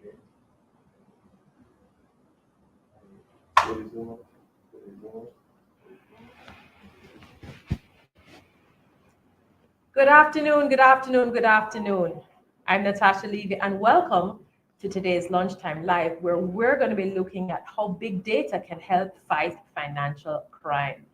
Good afternoon, good afternoon, good afternoon. I'm Natasha Levy, and welcome to today's Lunchtime Live, where we're going to be looking at how big data can help fight financial crime.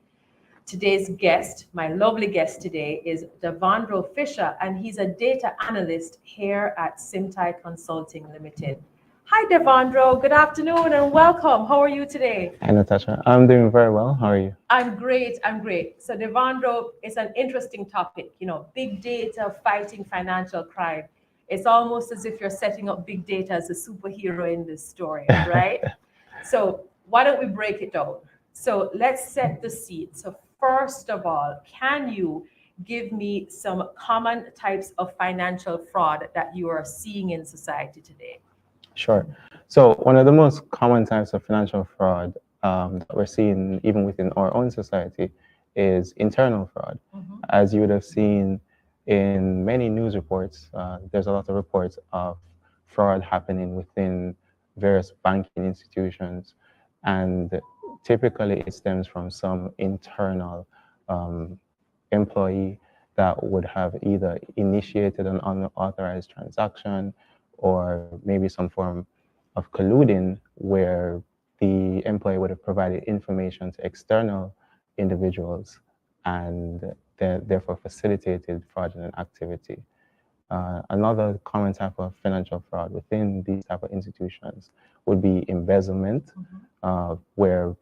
Today's guest, my lovely guest today, is Devondro Fisher, and he's a data analyst here at Simtai Consulting Limited. Hi, Devondro. Good afternoon and welcome. How are you today? Hi, Natasha. I'm doing very well. How are you? I'm great. I'm great. So, Devondro, it's an interesting topic. Big data fighting financial crime. It's almost as if you're setting up big data as a superhero in this story, right? So, why don't we break it down? So, let's set the scene. So, first of all, can you give me some common types of financial fraud that you are seeing in society today? Sure. So one of the most common types of financial fraud that we're seeing even within our own society is internal fraud. As you would have seen in many news reports, there's a lot of reports of fraud happening within various banking institutions, and typically it stems from some internal employee that would have either initiated an unauthorized transaction or maybe some form of colluding where the employee would have provided information to external individuals and therefore facilitated fraudulent activity. Another common type of financial fraud within these type of institutions would be embezzlement, where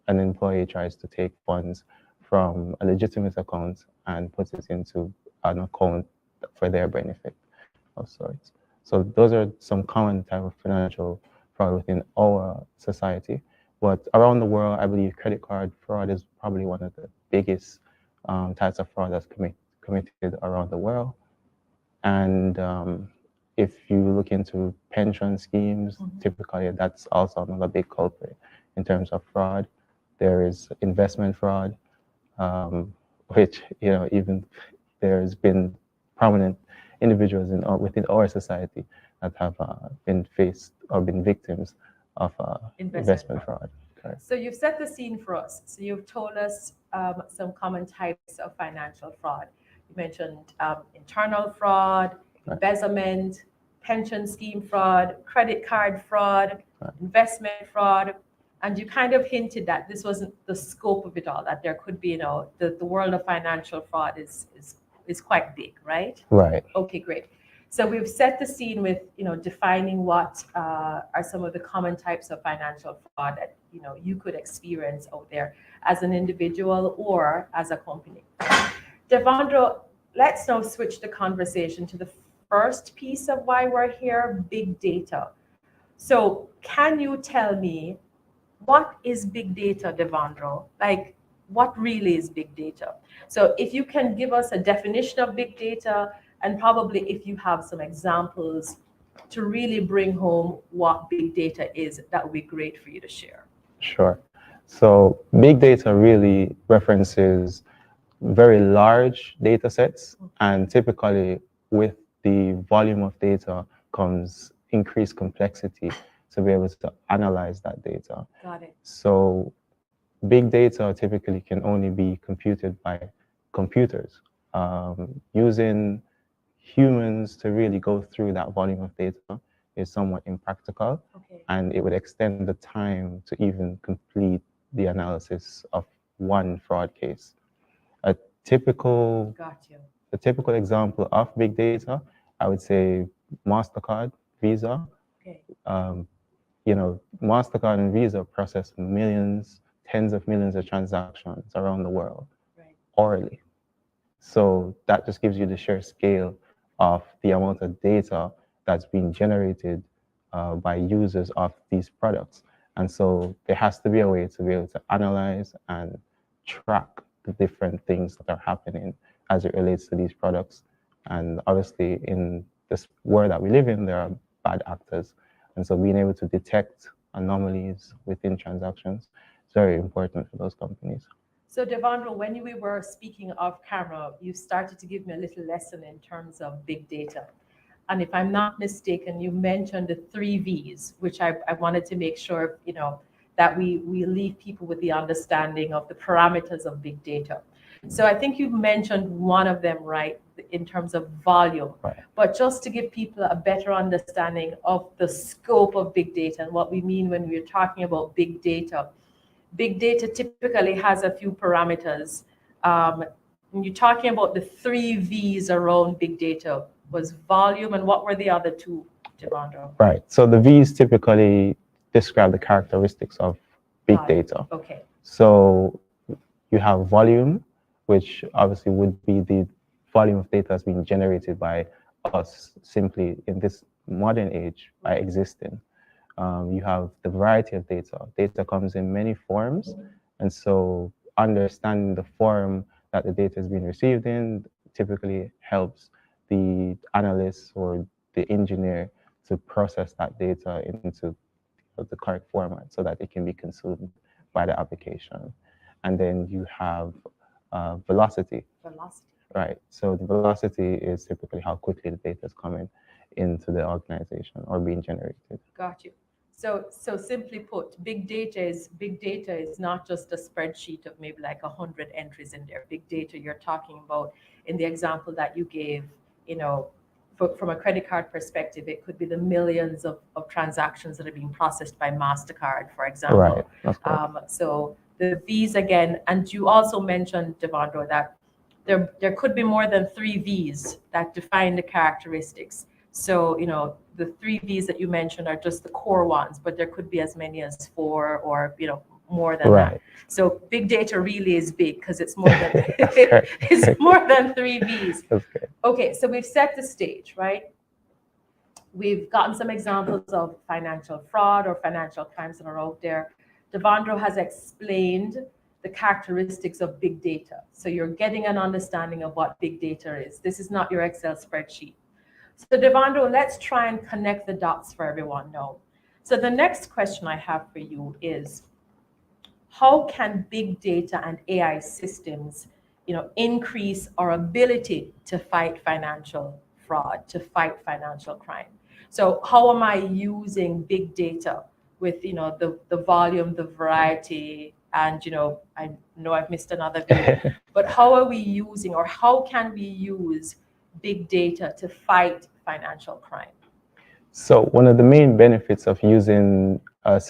an employee tries to take funds from a legitimate account and puts it into an account for their benefit of sorts. So those are some common type of financial fraud within our society. But around the world, I believe credit card fraud is probably one of the biggest types of fraud that's committed around the world. And if you look into pension schemes, typically that's also another big culprit in terms of fraud. There is investment fraud, which even there's been prominent individuals within our society that have been faced or been victims of investment fraud. Correct. So you've set the scene for us. So you've told us some common types of financial fraud. You mentioned internal fraud, embezzlement, pension scheme fraud, credit card fraud, investment fraud. And you kind of hinted that this wasn't the scope of it all, that there could be, the world of financial fraud is quite big, right? Right. Okay, great. So we've set the scene with, defining what are some of the common types of financial fraud that, you could experience out there as an individual or as a company. Devondro, let's now switch the conversation to the first piece of why we're here, big data. So can you tell me, what is big data, Devondro? Like, what really is big data? So if you can give us a definition of big data, and probably if you have some examples to really bring home what big data is, that would be great for you to share. Sure. So big data really references very large data sets, and typically with the volume of data comes increased complexity to be able to analyze that data. Got it. So big data typically can only be computed by computers. Using humans to really go through that volume of data is somewhat impractical, and it would extend the time to even complete the analysis of one fraud case. A typical example of big data, I would say MasterCard, Visa. MasterCard and Visa process millions, tens of millions of transactions around the world orally. So that just gives you the sheer scale of the amount of data that's being generated by users of these products. And so there has to be a way to be able to analyze and track the different things that are happening as it relates to these products. And obviously in this world that we live in, there are bad actors. And so being able to detect anomalies within transactions is very important for those companies. So Devondro, when we were speaking off camera, you started to give me a little lesson in terms of big data. and if I'm not mistaken, you mentioned the 3 V's, which I wanted to make sure, that we leave people with the understanding of the parameters of big data. So I think you've mentioned one of them, right, in terms of volume. Right. But just to give people a better understanding of the scope of big data and what we mean when we're talking about big data typically has a few parameters. When you're talking about the 3 V's around big data, was volume, and what were the other two, Devondro? Right. So the V's typically describe the characteristics of big data. Okay. So you have volume, which obviously would be the volume of data that's being generated by us simply in this modern age by existing. You have the variety of data. Data comes in many forms, and so understanding the form that the data is being received in typically helps the analyst or the engineer to process that data into the correct format so that it can be consumed by the application. And then you have velocity. Velocity. Right. So the velocity is typically how quickly the data is coming into the organization or being generated. Got you. So simply put, big data is not just a spreadsheet of maybe like 100 entries in there. Big data, you're talking about in the example that you gave, from a credit card perspective, it could be the millions of transactions that are being processed by MasterCard, for example. Right. That's correct. So the V's again, and you also mentioned, Devondro, that there could be more than 3 V's that define the characteristics. So, the 3 V's that you mentioned are just the core ones, but there could be as many as 4 or, more than that. So big data really is big because it's more than it's more than 3 V's. Okay. Okay, so we've set the stage, right? We've gotten some examples of financial fraud or financial crimes that are out there. Devondro has explained the characteristics of big data. So you're getting an understanding of what big data is. This is not your Excel spreadsheet. So Devondro, let's try and connect the dots for everyone now. So the next question I have for you is, how can big data and AI systems, increase our ability to fight financial fraud, to fight financial crime? So how am I using big data with, the volume, the variety, and, I know I've missed another video, but how are we using, or how can we use big data to fight financial crime? So one of the main benefits of using a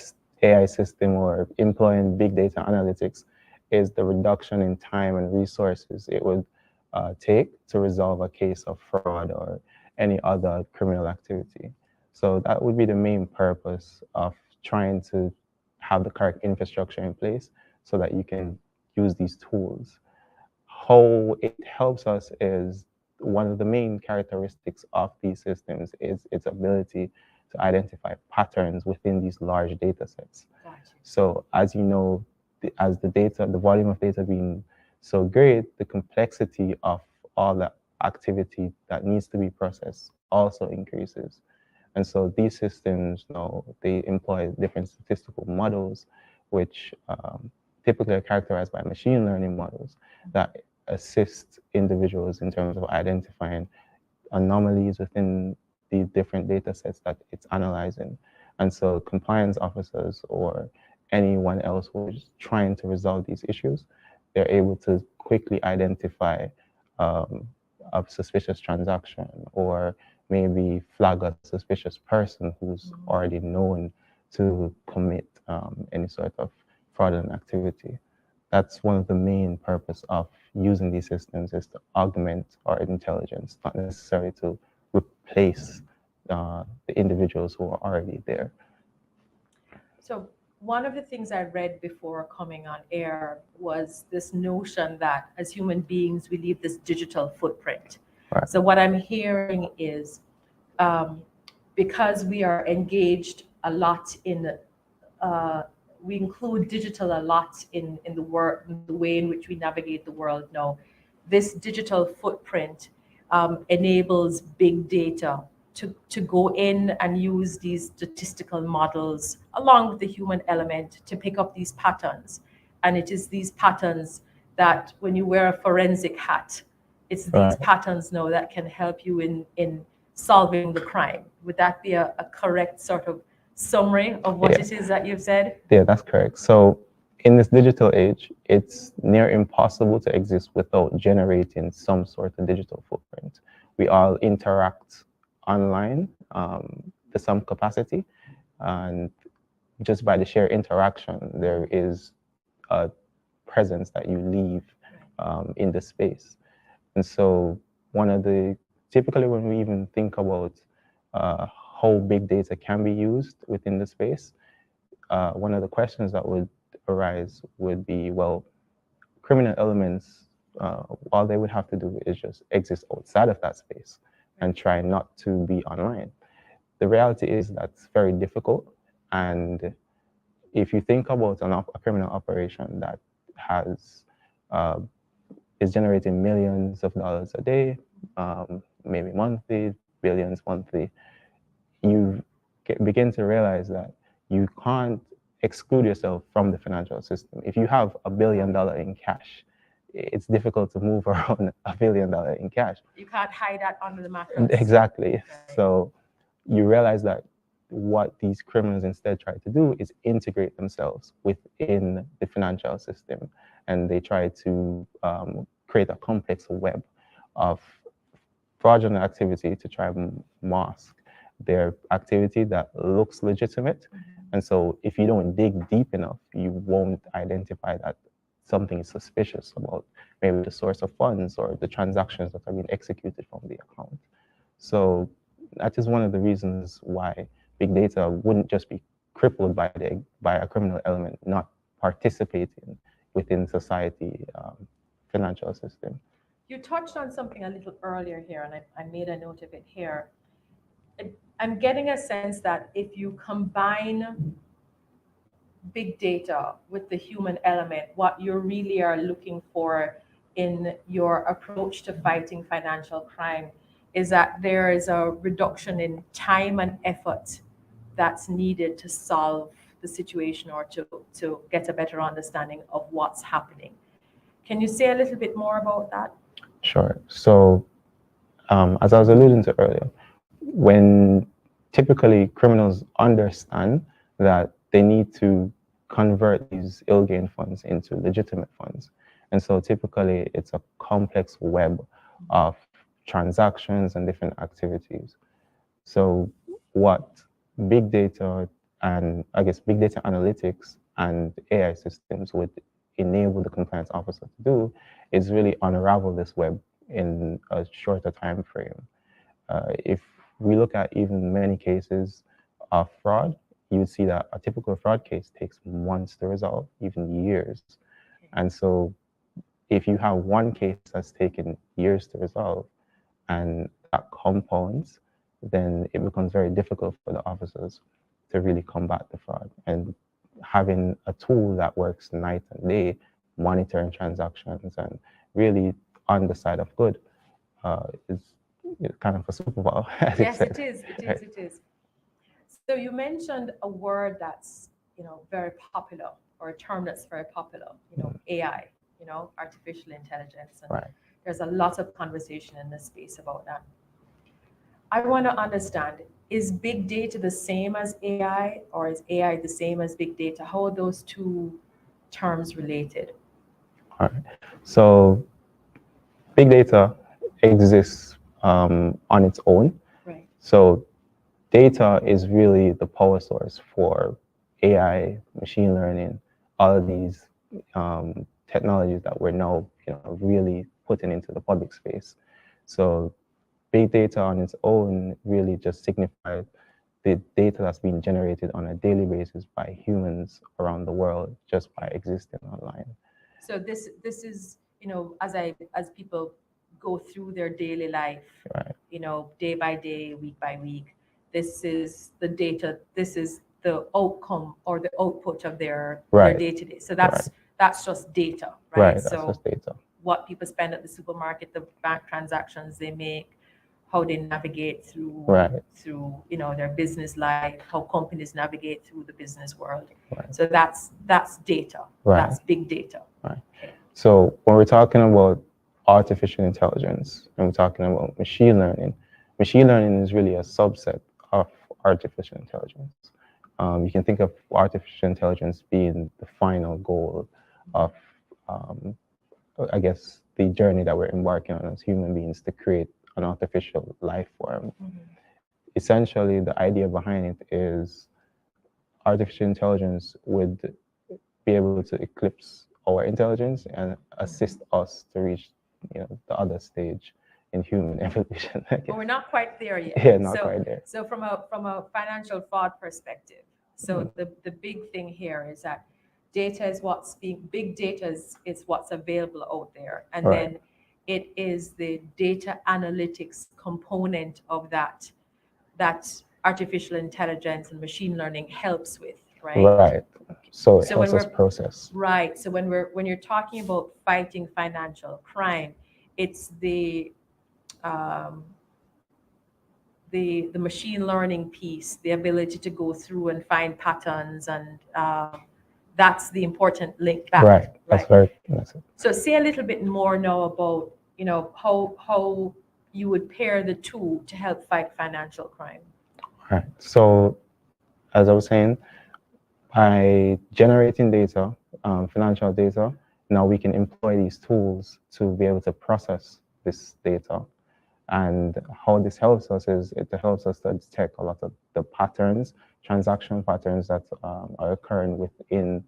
AI system or employing big data analytics is the reduction in time and resources it would take to resolve a case of fraud or any other criminal activity. So that would be the main purpose of trying to have the correct infrastructure in place so that you can use these tools. How it helps us is one of the main characteristics of these systems is its ability to identify patterns within these large data sets. Gotcha. So as you know, as the volume of data being so great, the complexity of all the activity that needs to be processed also increases. And so these systems, they employ different statistical models, which typically are characterized by machine learning models that assist individuals in terms of identifying anomalies within the different data sets that it's analyzing. And so compliance officers or anyone else who is trying to resolve these issues, they're able to quickly identify a suspicious transaction or maybe flag a suspicious person who's already known to commit any sort of fraudulent activity. That's one of the main purpose of using these systems, is to augment our intelligence, not necessarily to replace the individuals who are already there. So one of the things I read before coming on air was this notion that as human beings, we leave this digital footprint. Right. So what I'm hearing is because we are engaged a lot in we include digital a lot in the work, the way in which we navigate the world now. This digital footprint enables big data to go in and use these statistical models along with the human element to pick up these patterns. And it is these patterns that when you wear a forensic hat, it's these patterns now that can help you in solving the crime. Would that be a correct sort of summary of what it is that you've said? Yeah, that's correct. So in this digital age, it's near impossible to exist without generating some sort of digital footprint. We all interact online to some capacity, and just by the sheer interaction, there is a presence that you leave in the space. And so typically when we even think about how big data can be used within the space, one of the questions that would arise would be, well, criminal elements, all they would have to do is just exist outside of that space and try not to be online. The reality is that's very difficult. And if you think about a criminal operation that is generating millions of dollars a day, maybe monthly, billions monthly, you begin to realize that you can't exclude yourself from the financial system. If you have $1 billion in cash, it's difficult to move around $1 billion in cash. You can't hide that under the mattress. Exactly. Right. So you realize that what these criminals instead try to do is integrate themselves within the financial system, and they try to create a complex web of fraudulent activity to try and mask their activity that looks legitimate. And so if you don't dig deep enough, you won't identify that something is suspicious about maybe the source of funds or the transactions that have been executed from the account. So that is one of the reasons why big data wouldn't just be crippled by a criminal element not participating within society financial system. You touched on something a little earlier here, and I made a note of it here. I'm getting a sense that if you combine big data with the human element, what you really are looking for in your approach to fighting financial crime is that there is a reduction in time and effort that's needed to solve the situation or to get a better understanding of what's happening. Can you say a little bit more about that? Sure. So as I was alluding to earlier, when typically criminals understand that they need to convert these ill-gain funds into legitimate funds. And so typically it's a complex web of transactions and different activities. So what big data and I guess big data analytics and AI systems would enable the compliance officer to do is really unravel this web in a shorter time frame. If we look at even many cases of fraud, you would see that a typical fraud case takes months to resolve, even years. And so if you have one case that's taken years to resolve and that compounds, then it becomes very difficult for the officers to really combat the fraud. And having a tool that works night and day, monitoring transactions and really on the side of good is kind of a superpower. Yes, it is. It is. So you mentioned a word that's very popular, or a term that's very popular. AI. Artificial intelligence. And Right. There's a lot of conversation in this space about that. I want to understand: is big data the same as AI, or is AI the same as big data? How are those two terms related? All right. So big data exists on its own. Right. So data is really the power source for AI, machine learning, all of these technologies that we're now really putting into the public space. So big data on its own really just signifies the data that's being generated on a daily basis by humans around the world just by existing online. So this is as people go through their daily life, Right. Day by day, week by week, this is the data, this is the outcome or the output of their day-to-day. So that's just data, right? Right, that's so just data. What people spend at the supermarket, the bank transactions they make, how they navigate through their business life, how companies navigate through the business world. Right. So that's data. Right. That's big data. Right. Okay. So when we're talking about artificial intelligence and we're talking about machine learning, machine learning is really a subset of artificial intelligence. You can think of artificial intelligence being the final goal of, I guess, the journey that we're embarking on as human beings to create an artificial life form. Essentially, the idea behind it is artificial intelligence would be able to eclipse our intelligence and assist us to reach, the other stage in human evolution. I But guess. we're not quite there yet. Yeah, not So, quite there. so from a financial fraud perspective, so the big thing here is that data is big data is what's available out there. And Right. then it is the data analytics component of that artificial intelligence and machine learning helps with, right? Right. So it So when helps us we're- process. Right. So when you're talking about fighting financial crime, it's um, the machine learning piece, the ability to go through and find patterns, and that's the important link back. Right. That's it. So say a little bit more now about how you would pair the two to help fight financial crime. Right. So as I was saying, by generating data, financial data, now we can employ these tools to be able to process this data. And how this helps us is it helps us to detect a lot of the patterns, transaction patterns that are occurring within,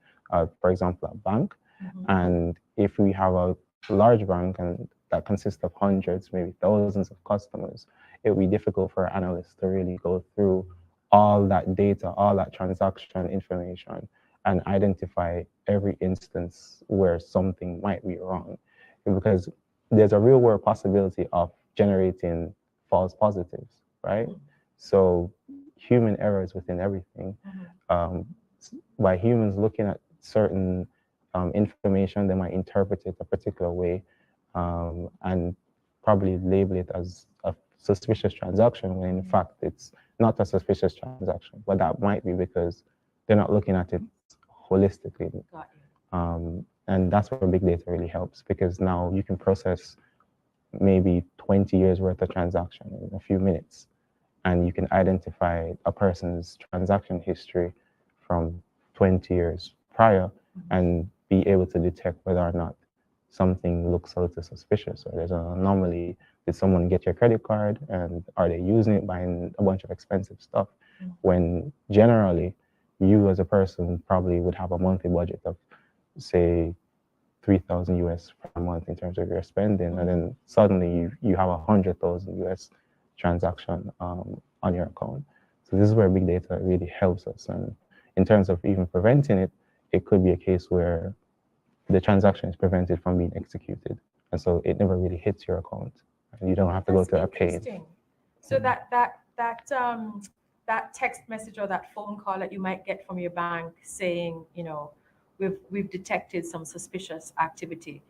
for example, a bank. And if we have a large bank and that consists of hundreds, maybe thousands of customers, it would be difficult for analysts to really go through all that data, all that transaction information, and identify every instance where something might be wrong. Because there's a real world possibility of generating false positives, right? So human errors within everything. By humans looking at certain information, they might interpret it a particular way and probably label it as a suspicious transaction when in fact it's not a suspicious transaction, but that might be because they're not looking at it holistically. Got you. And that's where big data really helps, because now you can process maybe 20 years worth of transaction in a few minutes, and you can identify a person's transaction history from 20 years prior and be able to detect whether or not something looks a little suspicious, or there's an anomaly. Did someone get your credit card, and are they using it buying a bunch of expensive stuff? When generally you as a person probably would have a monthly budget of, say, 3,000 US per month in terms of your spending, and then suddenly you have 100,000 US transaction on your account. So this is where big data really helps us. And in terms of even preventing it, it could be a case where the transaction is prevented from being executed, and so it never really hits your account, and you don't have to go through a pain. Interesting. So that text message or that phone call that you might get from your bank saying, we've detected some suspicious activity.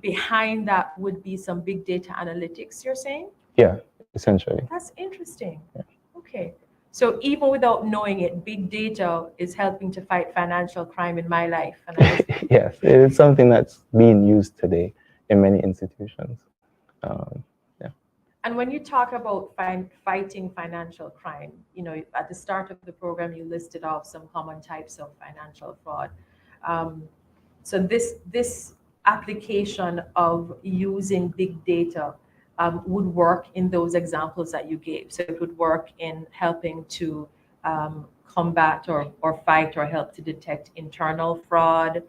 Behind that would be some big data analytics, you're saying? Yeah, essentially. That's interesting. Okay. So even without knowing it, big data is helping to fight financial crime in my life. And Yes, it's something that's being used today in many institutions. And when you talk about fighting financial crime, at the start of the program, you listed off some common types of financial fraud. So this application of using big data would work in those examples that you gave. So it would work in helping to combat or fight or help to detect internal fraud.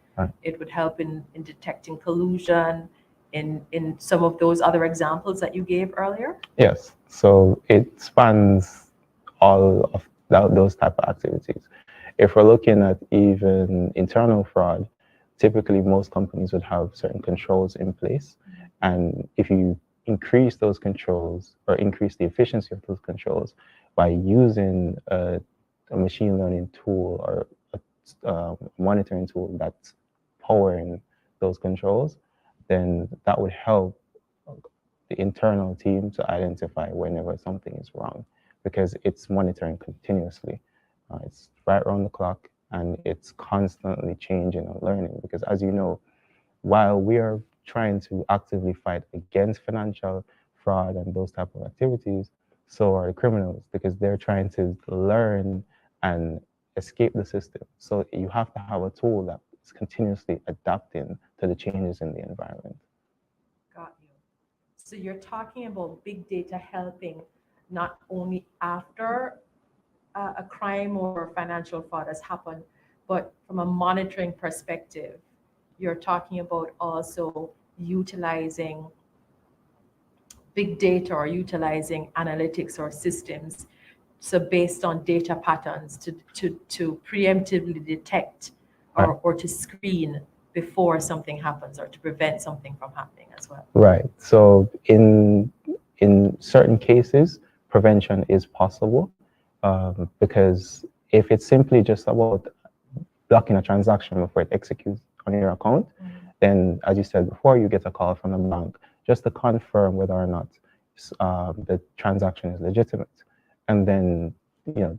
It would help in detecting collusion in some of those other examples that you gave earlier? Yes. So it spans all of those type of activities. If we're looking at even internal fraud, typically most companies would have certain controls in place. And if you increase those controls or increase the efficiency of those controls by using a machine learning tool or a monitoring tool that's powering those controls, then that would help the internal team to identify whenever something is wrong, because it's monitoring continuously. It's right around the clock, and it's constantly changing and learning, because as you know, while we are trying to actively fight against financial fraud and those type of activities, so are the criminals, because they're trying to learn and escape the system. So you have to have a tool that is continuously adapting to the changes in the environment. Got you. So you're talking about big data helping not only after a crime or financial fraud has happened, but from a monitoring perspective, you're talking about also utilizing big data or utilizing analytics or systems. So based on data patterns to preemptively detect or to screen before something happens or to prevent something from happening as well. Right. So in certain cases, prevention is possible, because if it's simply just about blocking a transaction before it executes on your account, then as you said before, you get a call from the bank just to confirm whether or not the transaction is legitimate, and then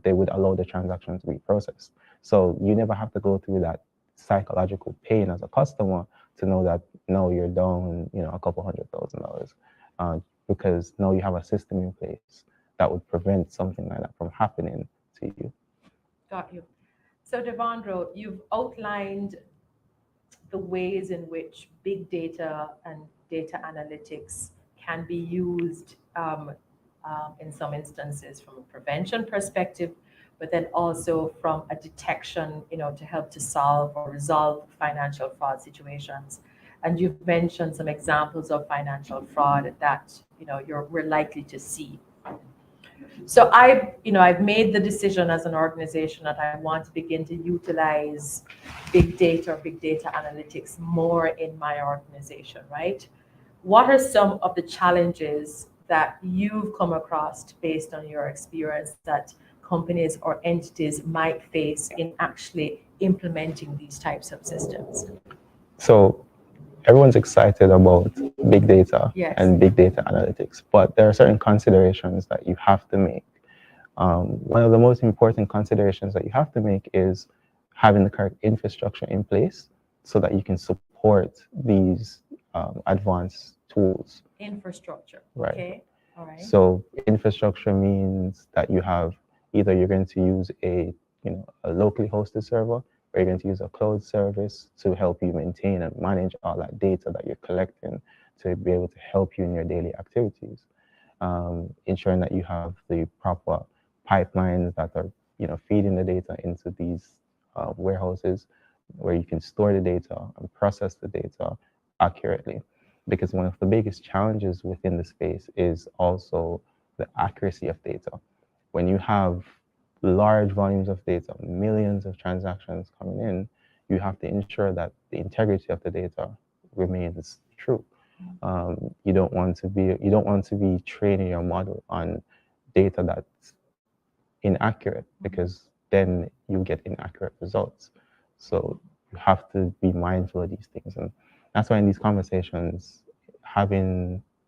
they would allow the transaction to be processed. So you never have to go through that psychological pain as a customer to know that no, you're down, a couple $100,000, because now you have a system in place that would prevent something like that from happening to you. Got you. So Devondro, you've outlined the ways in which big data and data analytics can be used in some instances from a prevention perspective, but then also from a detection, to help to solve or resolve financial fraud situations. And you've mentioned some examples of financial fraud that we're likely to see. So I've made the decision as an organization that I want to begin to utilize big data or big data analytics more in my organization, right? What are some of the challenges that you've come across based on your experience that companies or entities might face in actually implementing these types of systems? So everyone's excited about big data Yes. and big data analytics, but there are certain considerations that you have to make. One of the most important considerations that you have to make is having the correct infrastructure in place so that you can support these advanced tools. Infrastructure. Right. Okay. All right. So infrastructure means that you have either you're going to use a locally hosted server, or you're going to use a cloud service to help you maintain and manage all that data that you're collecting to be able to help you in your daily activities. Ensuring that you have the proper pipelines that are feeding the data into these warehouses where you can store the data and process the data accurately. Because one of the biggest challenges within the space is also the accuracy of data. When you have large volumes of data, millions of transactions coming in, you have to ensure that the integrity of the data remains true. You don't want to be training your model on data that's inaccurate, because then you get inaccurate results. So you have to be mindful of these things, and that's why in these conversations,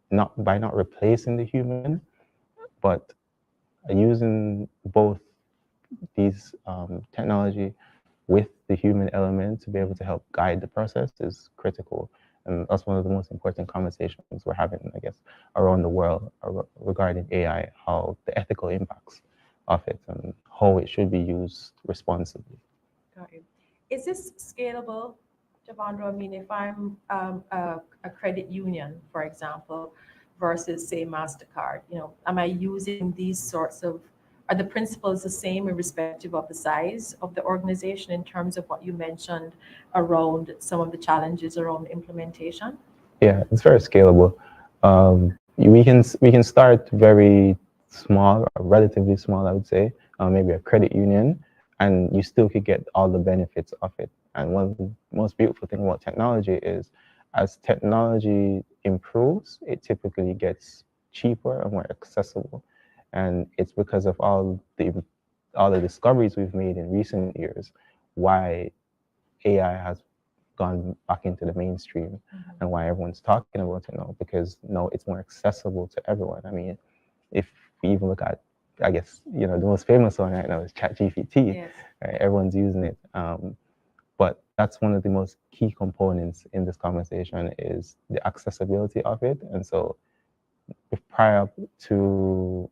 not replacing the human, but using both these technology with the human element to be able to help guide the process is critical. And that's one of the most important conversations we're having, I guess, around the world regarding AI, how the ethical impacts of it and how it should be used responsibly. Got you. Is this scalable, Devondro? I mean, if I'm a credit union, for example, versus say MasterCard, am I using these sorts of, are the principles the same irrespective of the size of the organization in terms of what you mentioned around some of the challenges around implementation? Yeah, it's very scalable. We can start very small, or relatively small, I would say, maybe a credit union, and you still could get all the benefits of it. And one of the most beautiful thing about technology is, as technology improves, it typically gets cheaper and more accessible. And it's because of all the discoveries we've made in recent years why AI has gone back into the mainstream, and why everyone's talking about it now, because now it's more accessible to everyone. I mean, if we even look at, I guess, the most famous one right now is ChatGPT. Yes. Right? Everyone's using it. But that's one of the most key components in this conversation is the accessibility of it. And so prior to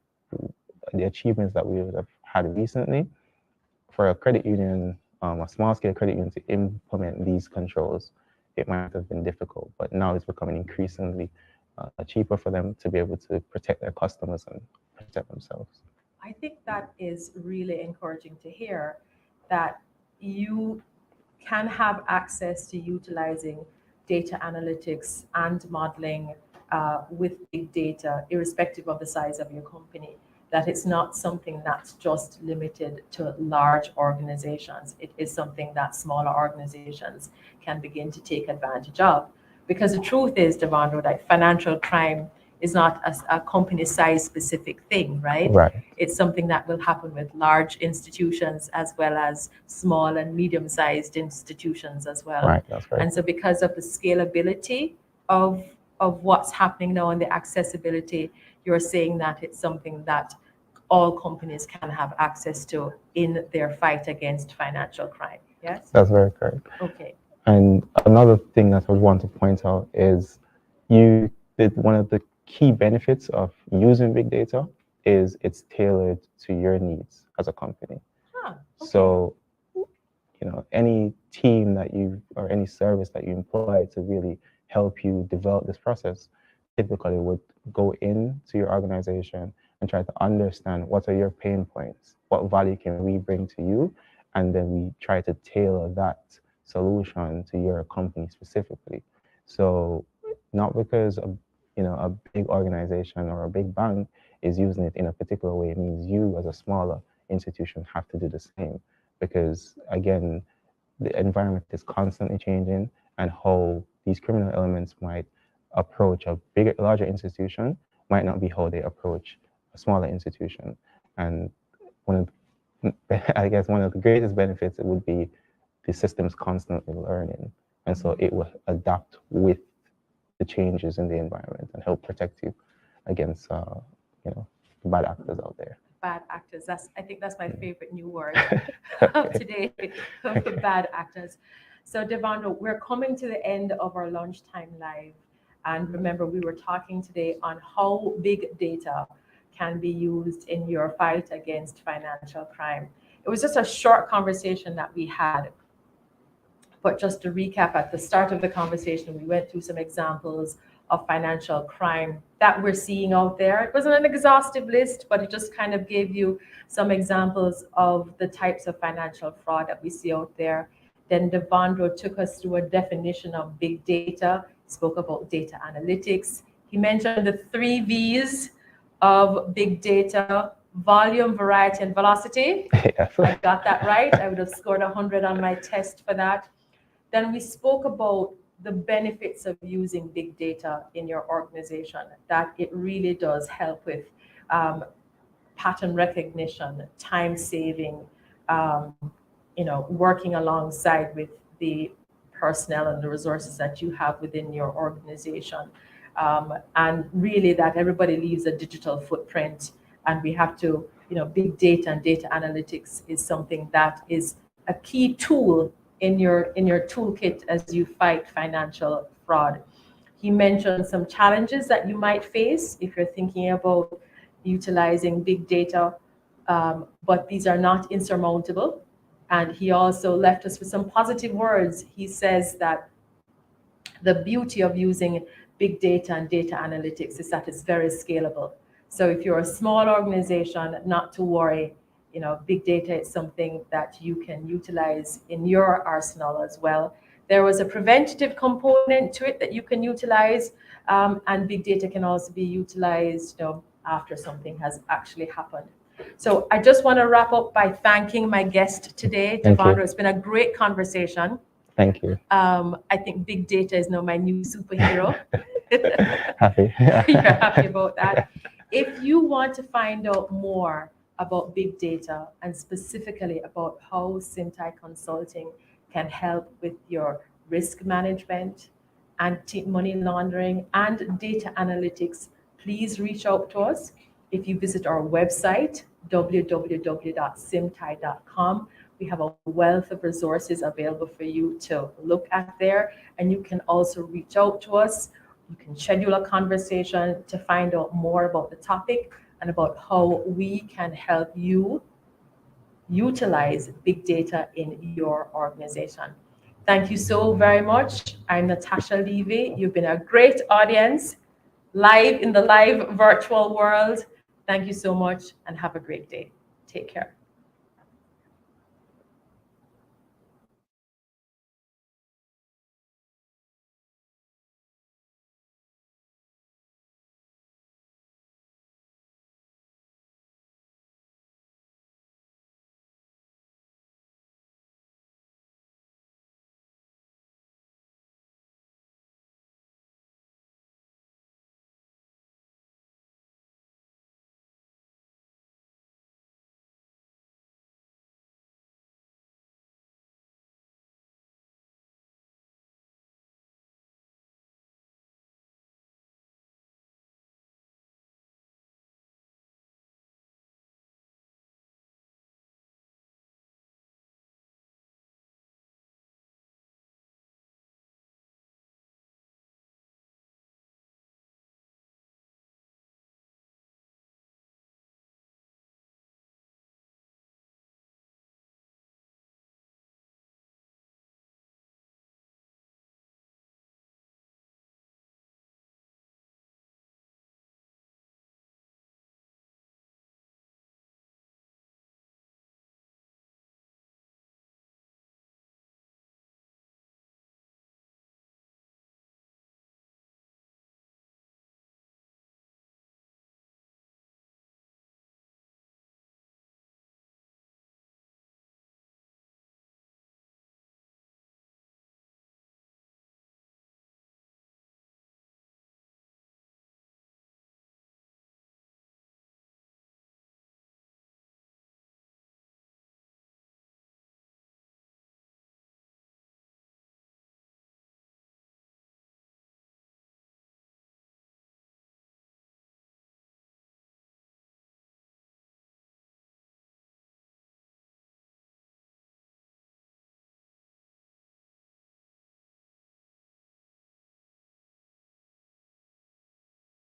the achievements that we would have had recently, for a credit union, a small scale credit union, to implement these controls, it might have been difficult, but now it's becoming increasingly cheaper for them to be able to protect their customers and protect themselves. I think that is really encouraging to hear, that you can have access to utilizing data analytics and modeling with big data, irrespective of the size of your company. That it's not something that's just limited to large organizations. It is something that smaller organizations can begin to take advantage of. Because the truth is, Devondro, that financial crime is not a company size specific thing, right? Right. It's something that will happen with large institutions as well as small and medium sized institutions as well. Right. That's right. And so because of the scalability of what's happening now and the accessibility, you're saying that it's something that all companies can have access to in their fight against financial crime. Yes? That's very correct. Okay. And another thing that I would want to point out is one of the key benefits of using big data is it's tailored to your needs as a company. Okay. So, any team that or any service that you employ to really help you develop this process typically would go into your organization and try to understand what are your pain points, what value can we bring to you, and then we try to tailor that solution to your company specifically. So not because a big organization or a big bank is using it in a particular way, it means you as a smaller institution have to do the same, because again, the environment is constantly changing, and how these criminal elements might approach a larger institution might not be how they approach a smaller institution. And I guess one of the greatest benefits would be the system's constantly learning, and so it will adapt with the changes in the environment and help protect you against bad actors out there. Bad actors. I think that's my favorite new word of today, of the bad actors. So Devondro, we're coming to the end of our lunchtime live. And remember, we were talking today on how big data can be used in your fight against financial crime. It was just a short conversation that we had. But just to recap, at the start of the conversation, we went through some examples of financial crime that we're seeing out there. It wasn't an exhaustive list, but it just kind of gave you some examples of the types of financial fraud that we see out there. Then Devondro took us through a definition of big data, spoke about data analytics. He mentioned the 3 V's of big data: volume, variety, and velocity. Yes. I got that right. I would have scored 100 on my test for that. Then we spoke about the benefits of using big data in your organization, that it really does help with pattern recognition, time saving, working alongside with the personnel and the resources that you have within your organization. And really that everybody leaves a digital footprint, and we have to, big data and data analytics is something that is a key tool in your toolkit as you fight financial fraud. He mentioned some challenges that you might face if you're thinking about utilizing big data, but these are not insurmountable. And he also left us with some positive words. He says that the beauty of using big data and data analytics is that it's very scalable. So if you're a small organization, not to worry. Big data is something that you can utilize in your arsenal as well. There was a preventative component to it that you can utilize, and big data can also be utilized after something has actually happened. So I just want to wrap up by thanking my guest today, Devondro. It's been a great conversation. Thank you. I think big data is now my new superhero. Happy. You're happy about that. If you want to find out more about big data, and specifically about how Simtai Consulting can help with your risk management, anti-money laundering, and data analytics, please reach out to us. If you visit our website, www.simtai.com, we have a wealth of resources available for you to look at there. And you can also reach out to us. You can schedule a conversation to find out more about the topic, and about how we can help you utilize big data in your organization. Thank you so very much. I'm Natasha Levy. You've been a great audience live in the live virtual world. Thank you so much and have a great day. Take care.